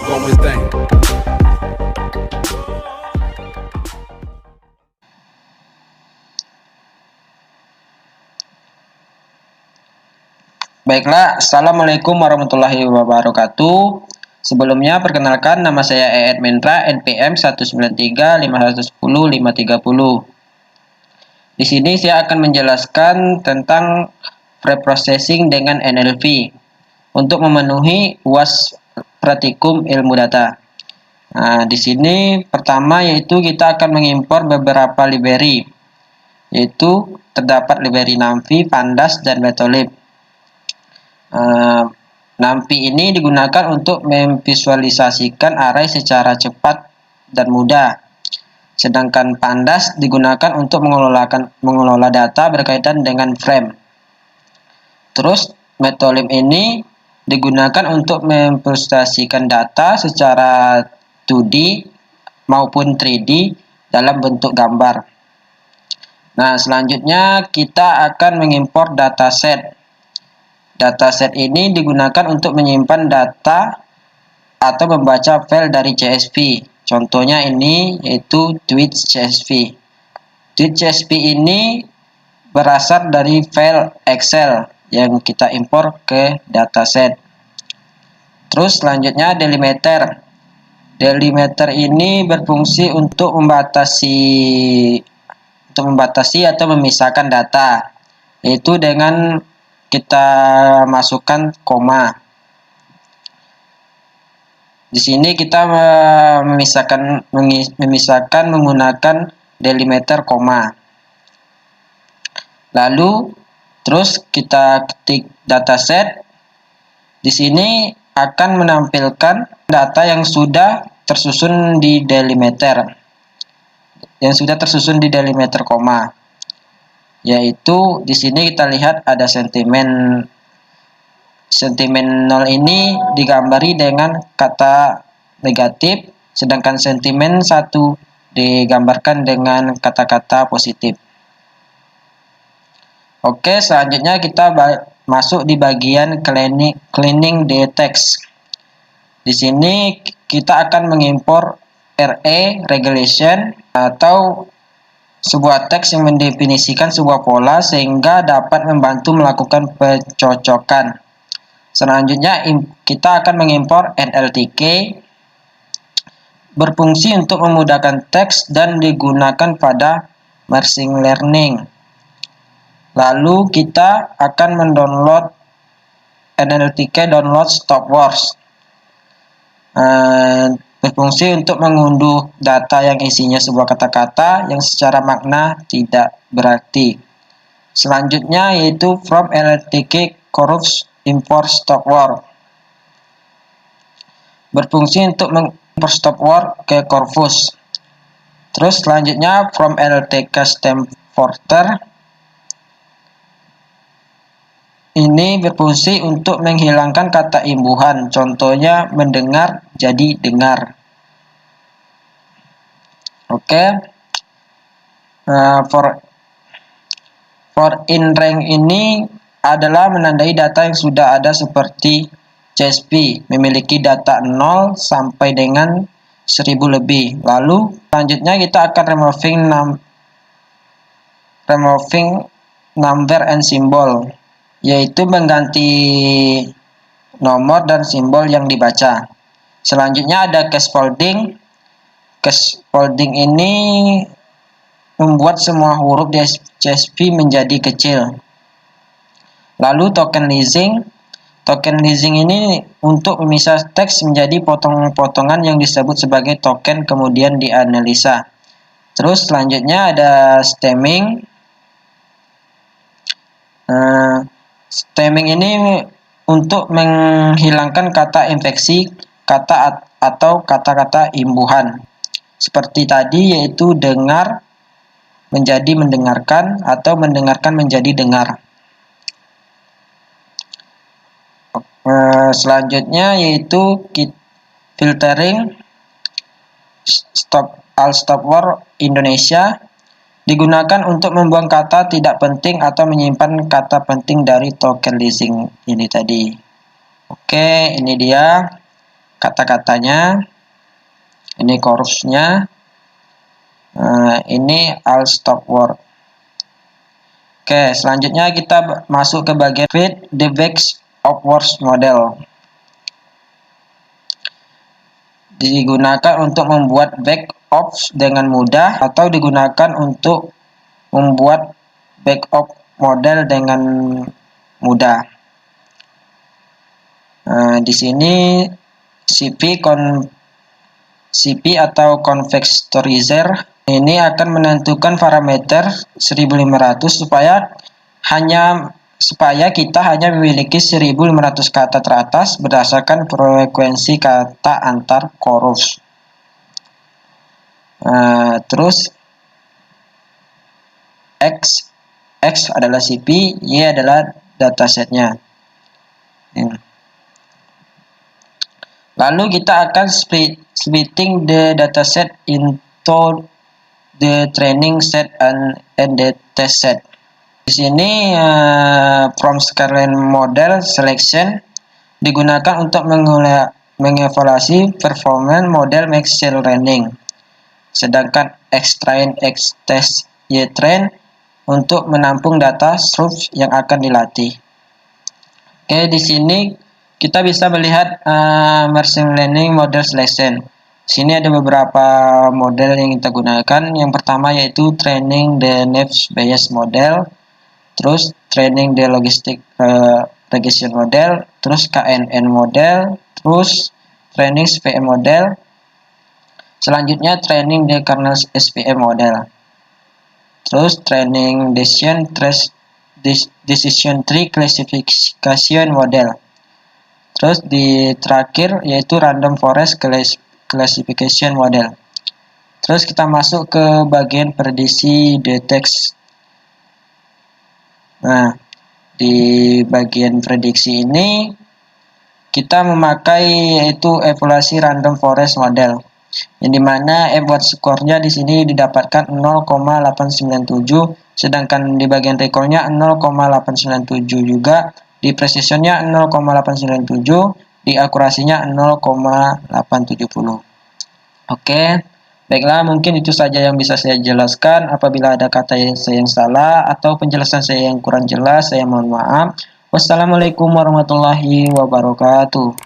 going thing. Baiklah, Assalamualaikum warahmatullahi wabarakatuh. Sebelumnya perkenalkan, nama saya Eed Mendra, NPM 193510530. Di sini saya akan menjelaskan tentang preprocessing dengan NLP untuk memenuhi UAS Praktikum Ilmu Data. Nah, di sini pertama yaitu kita akan mengimpor beberapa library, yaitu terdapat library NumPy, Pandas, dan Matplotlib. NumPy ini digunakan untuk memvisualisasikan array secara cepat dan mudah, sedangkan Pandas digunakan untuk mengelola data berkaitan dengan frame. Terus Matplotlib ini digunakan untuk memvisualisasikan data secara 2D maupun 3D dalam bentuk gambar. Nah, selanjutnya kita akan mengimpor dataset. Dataset ini digunakan untuk menyimpan data atau membaca file dari CSV. Contohnya ini yaitu tweets.csv. Tweets.csv ini berasal dari file Excel yang kita impor ke dataset. Terus selanjutnya delimiter. Delimiter ini berfungsi untuk membatasi atau memisahkan data, yaitu dengan kita masukkan koma. Di sini kita memisahkan menggunakan delimiter koma. Lalu terus kita ketik dataset. Di sini akan menampilkan data yang sudah tersusun di delimiter, koma. Yaitu di sini kita lihat ada sentimen 0 ini digambari dengan kata negatif, sedangkan sentimen 1 digambarkan dengan kata-kata positif. Oke, selanjutnya kita masuk di bagian cleaning the text. Di sini kita akan mengimpor regulation atau sebuah teks yang mendefinisikan sebuah pola sehingga dapat membantu melakukan pencocokan. Selanjutnya kita akan mengimpor NLTK, berfungsi untuk memudahkan teks dan digunakan pada machine learning. Lalu kita akan mendownload NLTK download stopwords, berfungsi untuk mengunduh data yang isinya sebuah kata-kata yang secara makna tidak berarti. Selanjutnya yaitu from NLTK corpus import stopword, berfungsi untuk mengimpor stopword ke corpus. Terus selanjutnya from NLTK stamporter, ini berfungsi untuk menghilangkan kata imbuhan, contohnya mendengar jadi dengar. Oke. For in rank ini adalah menandai data yang sudah ada seperti CSV, memiliki data 0 sampai dengan 1000 lebih. Lalu selanjutnya kita akan removing number and symbol, yaitu mengganti nomor dan simbol yang dibaca. Selanjutnya ada case folding. Case folding ini membuat semua huruf di CSV menjadi kecil. Lalu token leasing. Token leasing ini untuk memisah teks menjadi potongan-potongan yang disebut sebagai token kemudian dianalisa. Terus selanjutnya ada stemming. Stemming ini untuk menghilangkan kata infeksi, kata atau kata-kata imbuhan. Seperti tadi yaitu dengar menjadi mendengarkan atau mendengarkan menjadi dengar. Selanjutnya yaitu filtering all stopword Indonesia, digunakan untuk membuang kata tidak penting atau menyimpan kata penting dari token leasing ini tadi. Oke, ini dia. kata-katanya, ini chorusnya, ini all stop word. Oke, selanjutnya kita masuk ke bagian create the backs of words model. Digunakan untuk membuat back of dengan mudah atau digunakan untuk membuat back of model dengan mudah. Di sini CP atau convextorizer ini akan menentukan parameter 1500 supaya kita hanya memiliki 1500 kata teratas berdasarkan frekuensi kata antar chorus. Terus X adalah CP, Y adalah datasetnya. Lalu kita akan splitting the dataset into the training set and the test set. Di sini from scale model selection digunakan untuk mengevaluasi performance model machine learning. Sedangkan X-train, X-test, Y-train untuk menampung data source yang akan dilatih. Oke, di sini kita bisa melihat machine learning model selection. Di sini ada beberapa model yang kita gunakan. Yang pertama yaitu training the Naive Bayes model, terus training the logistic regression model, terus KNN model, terus training SVM model. Selanjutnya training the kernel SVM model. Terus training decision tree classification model. Terus di terakhir yaitu random forest classification model. Terus kita masuk ke bagian prediksi the text. Nah, di bagian prediksi ini kita memakai yaitu evaluasi random forest model, yang dimana Epworth skornya di sini didapatkan 0,897, sedangkan di bagian recallnya 0,897 juga, di precisionnya 0,897, di akurasinya 0,870. Oke, baiklah, mungkin itu saja yang bisa saya jelaskan. Apabila ada kata saya yang salah atau penjelasan saya yang kurang jelas, saya mohon maaf. Wassalamualaikum warahmatullahi wabarakatuh.